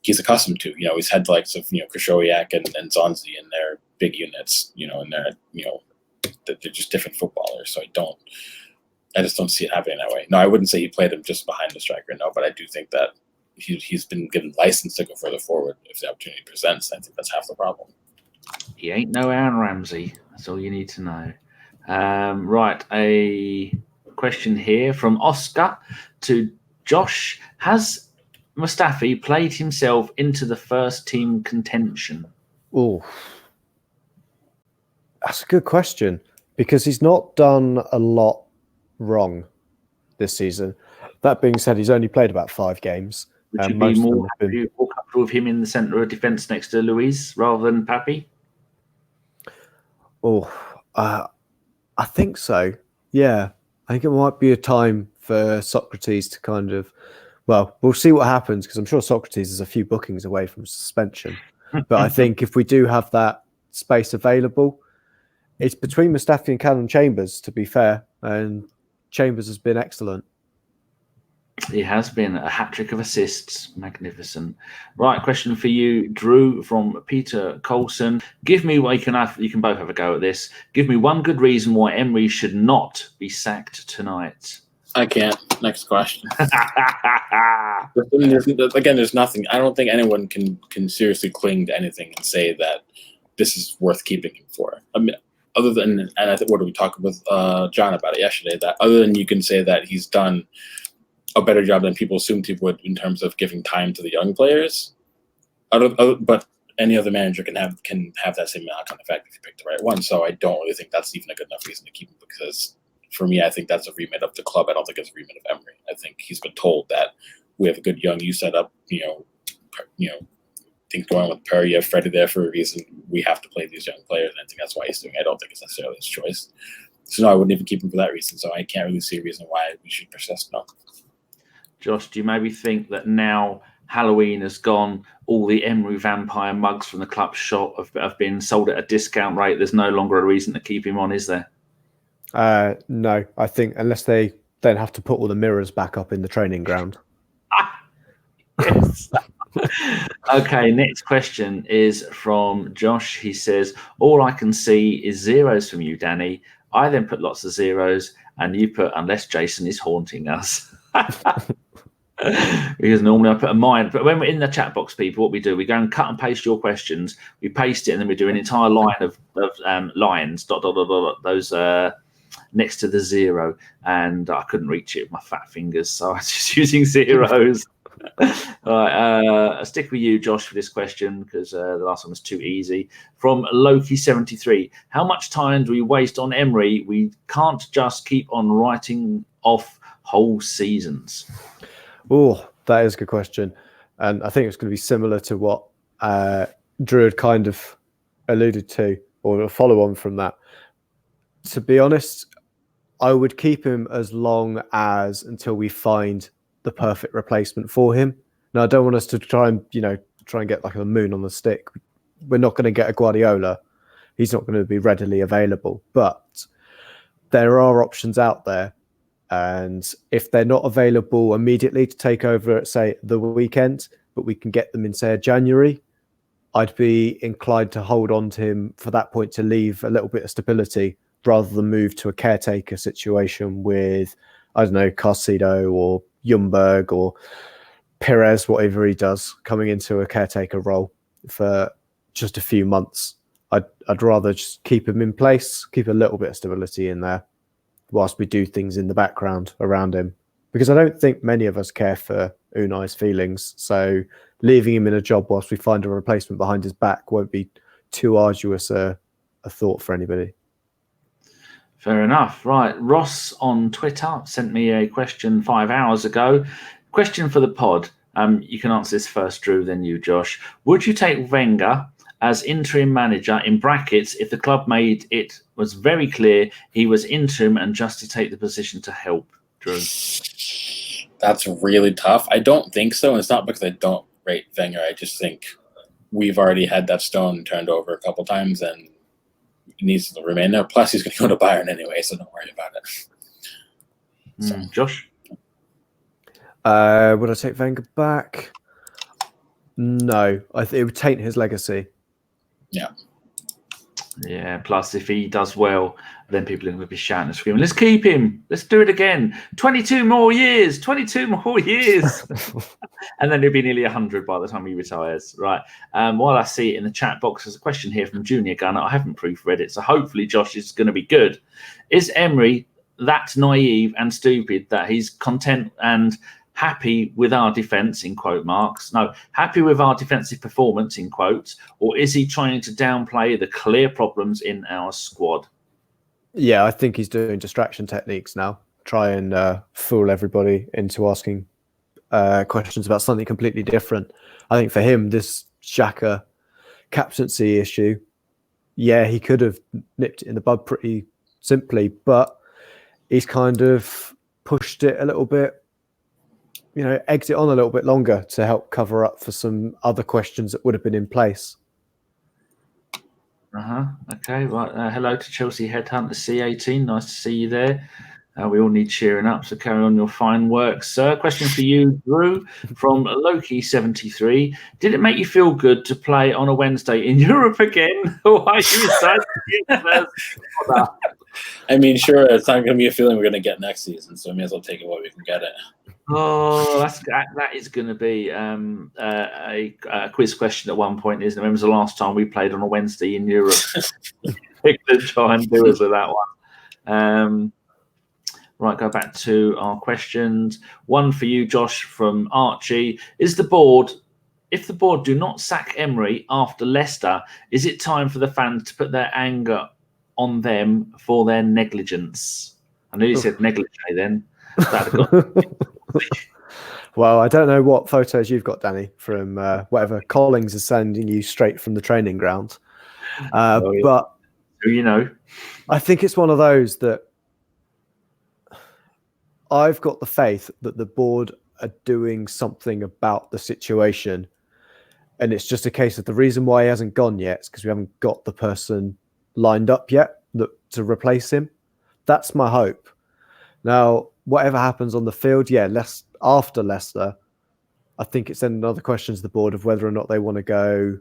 he's accustomed to. He's had the likes of, Krychowiak and Zonzi in their big units, and they're just different footballers. So I just don't see it happening that way. No, I wouldn't say he played him just behind the striker, no, but I do think that he's been given license to go further forward if the opportunity presents. I think that's half the problem. He ain't no Aaron Ramsey. That's all you need to know. Right, a question here from Oscar to Josh. Has Mustafi played himself into the first team contention? Oh, that's a good question, because he's not done a lot wrong this season. That being said, he's only played about 5 games. Would you be more comfortable with him in the centre of defence next to Luiz rather than Pepe? Oh, I think so. Yeah, I think it might be a time for Sokratis to kind of, well, we'll see what happens, because I'm sure Sokratis is a few bookings away from suspension. But I think if we do have that space available, it's between Mustafi and Callum Chambers, to be fair, and Chambers has been excellent. He has been a hat-trick of assists. Magnificent. Right, question for you, Drew, from Peter Colson. Give me, well, you can both have a go at this. Give me one good reason why Emery should not be sacked tonight. I can't. Next question. There's nothing. I don't think anyone can seriously cling to anything and say that this is worth keeping him for. I mean, other than, and I think, what did we talk with John about it yesterday, that other than you can say that he's done a better job than people assumed he would in terms of giving time to the young players. But any other manager can have that same knock-on effect if you pick the right one. So I don't really think that's even a good enough reason to keep him, because for me, I think that's a remit of the club. I don't think it's a remit of Emery. I think he's been told that we have a good young youth setup, things going with Perry, you have Freddie there for a reason. We have to play these young players, and I think that's why he's doing it. I don't think it's necessarily his choice. So no, I wouldn't even keep him for that reason. So I can't really see a reason why we should persist, no. Josh, do you maybe think that now Halloween has gone, all the Emery vampire mugs from the club shop have been sold at a discount rate? There's no longer a reason to keep him on, is there? No, I think unless they then have to put all the mirrors back up in the training ground. Yes. Okay, next question is from Josh. He says, all I can see is zeros from you, Danny. I then put lots of zeros, and you put unless Jason is haunting us. Because normally I put a mind, but when we're in the chat box, people, what we do, we go and cut and paste your questions, we paste it, and then we do an entire line of lines, dot, dot, dot, dot, those next to the zero, and I couldn't reach it with my fat fingers, so I was just using zeros. All right, I'll stick with you, Josh, for this question, because the last one was too easy. From Loki73, how much time do we waste on Emery? We can't just keep on writing off whole seasons. Oh, that is a good question. And I think it's going to be similar to what Drew had kind of alluded to, or a follow on from that. To be honest, I would keep him as long as until we find the perfect replacement for him. Now, I don't want us to try and get like a moon on the stick. We're not going to get a Guardiola. He's not going to be readily available. But there are options out there. And if they're not available immediately to take over at, say, the weekend, but we can get them in, say, January, I'd be inclined to hold on to him for that point to leave a little bit of stability rather than move to a caretaker situation with, I don't know, Carcedo or Ljungberg or Perez, whatever he does, coming into a caretaker role for just a few months. I'd rather just keep him in place, keep a little bit of stability in there whilst we do things in the background around him. Because I don't think many of us care for Unai's feelings. So leaving him in a job whilst we find a replacement behind his back won't be too arduous a thought for anybody. Fair enough. Right. Ross on Twitter sent me a question 5 hours ago. Question for the pod. You can answer this first, Drew, then you, Josh. Would you take Wenger as interim manager, in brackets, if the club made it was very clear he was interim and just to take the position to help? Drew? That's really tough. I don't think so. And it's not because I don't rate Wenger. I just think we've already had that stone turned over a couple times, and he needs to remain there. Plus, he's going to go to Bayern anyway, so don't worry about it. So. Josh? Would I take Wenger back? No. It would taint his legacy. Yeah, plus if he does well, then people are going to be shouting and screaming, let's keep him. Let's do it again. 22 more years. 22 more years. And then he'll be nearly 100 by the time he retires. Right. While I see it in the chat box, there's a question here from Junior Gunner. I haven't proofread it, so hopefully Josh is going to be good. Is Emery that naive and stupid that he's content and happy with our defence, in quote marks? No, happy with our defensive performance, in quotes, or is he trying to downplay the clear problems in our squad? Yeah, I think he's doing distraction techniques now. Try and fool everybody into asking questions about something completely different. I think for him, this Xhaka captaincy issue, yeah, he could have nipped it in the bud pretty simply, but he's kind of pushed it a little bit, egged it on a little bit longer to help cover up for some other questions that would have been in place. Okay, right. Hello to Chelsea Headhunter C18. Nice to see you there. We all need cheering up, so carry on your fine work, sir. Question for you, Drew, from Loki73. Did it make you feel good to play on a Wednesday in Europe again? Or are you excited? I mean, sure, it's not going to be a feeling we're going to get next season, so we may as well take it while we can get it. Oh, that is going to be a quiz question at one point, isn't it? When was the last time we played on a Wednesday in Europe? They could try and do us with that one. Right, go back to our questions. One for you, Josh, from Archie. If the board do not sack Emery after Leicester, is it time for the fans to put their anger on them for their negligence? I know you said negligee then. Well, I don't know what photos you've got, Danny, from whatever Collins is sending you straight from the training ground. But I think it's one of those that I've got the faith that the board are doing something about the situation. And it's just a case of the reason why he hasn't gone yet is because we haven't got the person lined up yet to replace him. That's my hope. Now, whatever happens on the field, after Leicester, I think it's then another question to the board of whether or not they want to go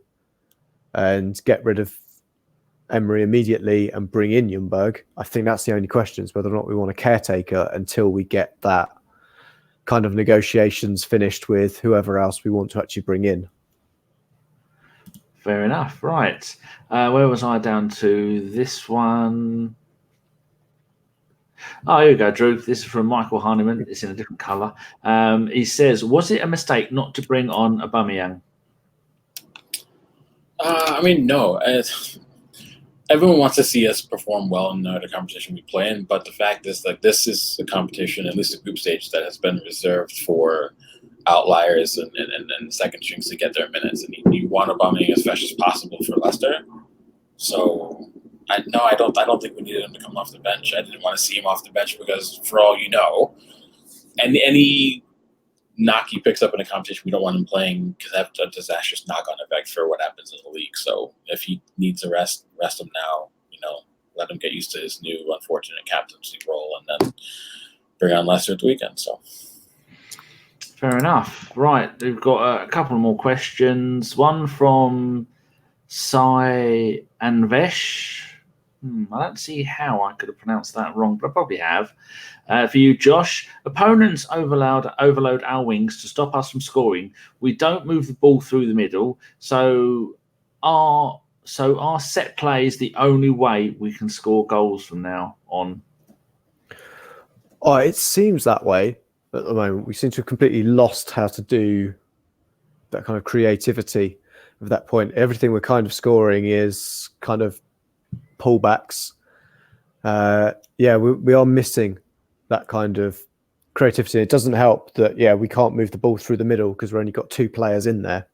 and get rid of Emery immediately and bring in Ljungberg. I think that's the only question, is whether or not we want a caretaker until we get that kind of negotiations finished with whoever else we want to actually bring in. Fair enough. Right. Where was I down to? This one. Oh, here we go, Drew. This is from Michael Harniman. It's in a different colour. He says, was it a mistake not to bring on Aubameyang? I mean, no. Everyone wants to see us perform well in the competition we play in, but the fact is that this is a competition, at least a group stage, that has been reserved for outliers and second strings to get their minutes, and you want Aubameyang as fresh as possible for Leicester. So, I don't think we needed him to come off the bench. I didn't want to see him off the bench because, for all you know, and any knock he picks up in a competition, we don't want him playing because that's a disastrous knock-on effect for what happens in the league. So if he needs a rest him now. Let him get used to his new unfortunate captaincy role, and then bring on Leicester at the weekend. So fair enough. Right, we've got a couple more questions. One from Sai Anvesh. I don't see how I could have pronounced that wrong, but I probably have. For you, Josh, opponents overload our wings to stop us from scoring. We don't move the ball through the middle, so our set play is the only way we can score goals from now on. Oh, it seems that way at the moment. We seem to have completely lost how to do that kind of creativity at that point. Everything we're kind of scoring is kind of pullbacks. We are missing that kind of creativity. It doesn't help that we can't move the ball through the middle because we've only got two players in there.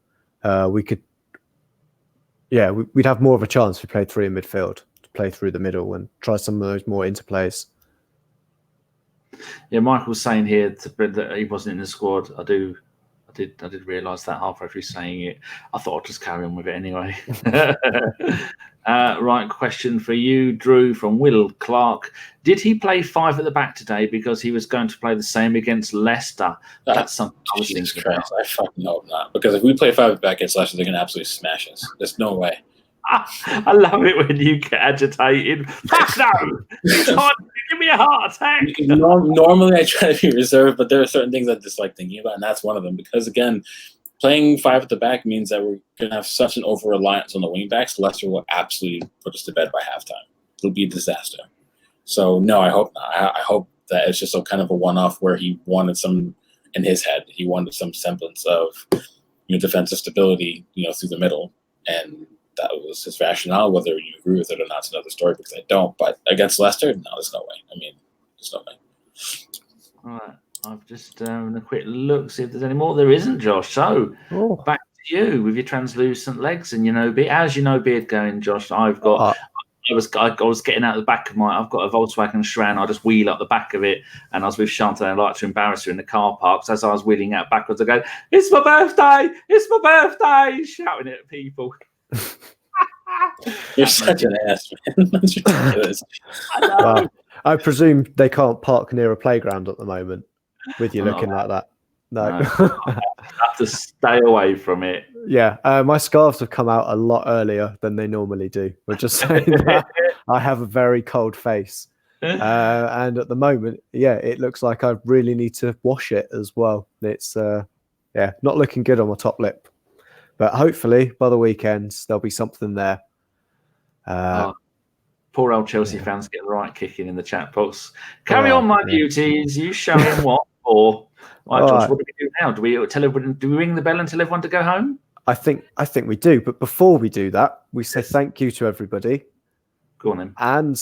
We'd have more of a chance if we played three in midfield to play through the middle and try some of those more interplays. Yeah, Michael's saying here that he wasn't in the squad. I do I did realise that halfway through saying it. I thought I'd just carry on with it anyway. Right, question for you, Drew, from Will Clark. Did he play 5 at the back today because he was going to play the same against Leicester? That's something I was thinking about. I fucking hope not. Because if we play 5 at the back against Leicester, they're going to absolutely smash us. There's no way. I love it when you get agitated. Fuck no! Give me a heart attack. Normally, I try to be reserved, but there are certain things I dislike thinking about, and that's one of them. Because again, playing 5 at the back means that we're going to have such an over-reliance on the wing backs. Leicester will absolutely put us to bed by halftime. It'll be a disaster. So no, I hope not. I hope that it's just a kind of a one-off where he wanted some in his head. He wanted some semblance of defensive stability, through the middle, and that was his rationale. Whether you agree with it or not is another story, because I don't. But against Leicester, no, there's no way. There's no way. All right. I've just a quick look, see if there's any more. There isn't, Josh. So back to you with your translucent legs and beard. How's your beard going, Josh? I've got. I was getting out the back of I've got a Volkswagen Schran. I just wheel up the back of it, and I was with Chantal, and I like to embarrass her in the car park. So as I was wheeling out backwards, I go, "It's my birthday! It's my birthday!" shouting at people. You're such an ass, man. That's ridiculous. I know. I presume they can't park near a playground at the moment with you looking like that. No. I have to stay away from it. Yeah, my scarves have come out a lot earlier than they normally do. We're just saying that I have a very cold face. And at the moment, it looks like I really need to wash it as well. It's, not looking good on my top lip. But hopefully, by the weekend, there'll be something there. Poor old Chelsea fans get the right kicking in the chat box. Carry on, my beauties. You show him what for. Right, Josh, what do we do now? Do we tell everyone? Do we ring the bell and tell everyone to go home? I think we do. But before we do that, we say thank you to everybody. Go on then. And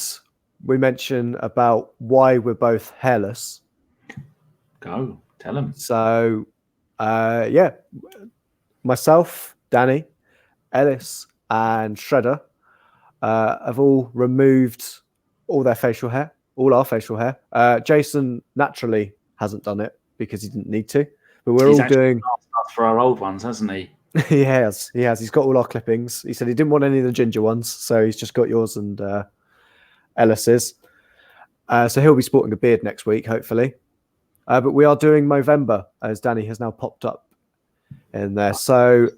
we mention about why we're both hairless. Go tell them. So, myself, Danny, Ellis, and Shredder have all removed all our facial hair. Jason naturally hasn't done it because he didn't need to. But we're all doing stuff for our old ones, hasn't he? He has. He's got all our clippings. He said he didn't want any of the ginger ones, so he's just got yours and Ellis's. So he'll be sporting a beard next week, hopefully. But we are doing Movember, as Danny has now popped up in there. So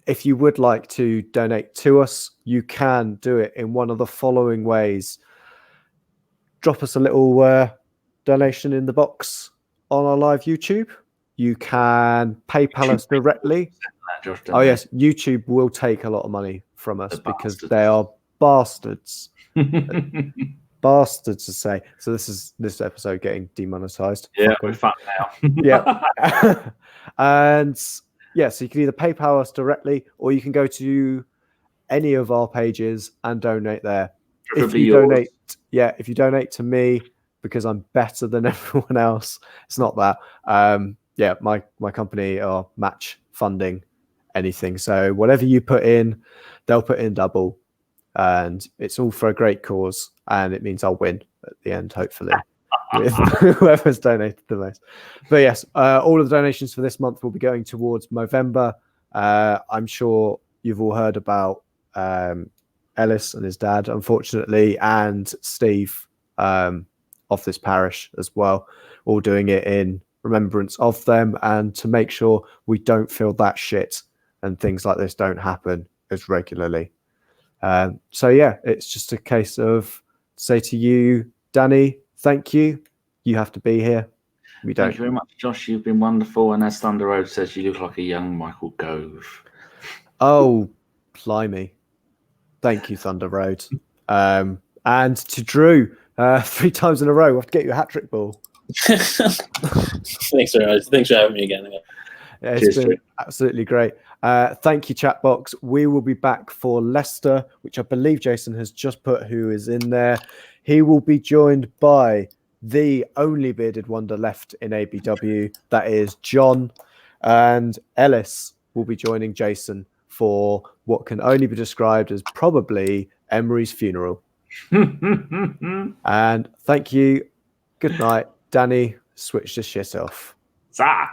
if you would like to donate to us, you can do it in one of the following ways. Drop us a little donation in the box on our live YouTube. You can PayPal us directly. Oh, yes. YouTube will take a lot of money from us because they are bastards. Bastards to say. So this episode getting demonetized. Yeah, we're fucked now. Yeah. And so you can either PayPal us directly or you can go to any of our pages and donate there. If you donate to me because I'm better than everyone else, it's not that. My company are match funding anything. So whatever you put in, they'll put in double. And it's all for a great cause. And it means I'll win at the end, hopefully, with whoever's donated the most. But yes, all of the donations for this month will be going towards Movember. I'm sure you've all heard about Ellis and his dad, unfortunately, and Steve of this parish as well, all doing it in remembrance of them and to make sure we don't feel that shit and things like this don't happen as regularly. It's just a case of say to you, Danny, thank you. You have to be here. We don't. Thank you very much, Josh. You've been wonderful. And as Thunder Road says, you look like a young Michael Gove. Oh, blimey. Thank you, Thunder Road. And to Drew, 3 times in a row, we'll have to get you a hat-trick ball. Thanks very much. Thanks for having me again. Yeah, it's been absolutely great. Thank you, chat box. We will be back for Leicester, which I believe Jason has just put who is in there. He will be joined by the only bearded wonder left in ABW, that is John, and Ellis will be joining Jason for what can only be described as probably Emery's funeral. And thank you. Good night. Danny, switch the shit off. Zah!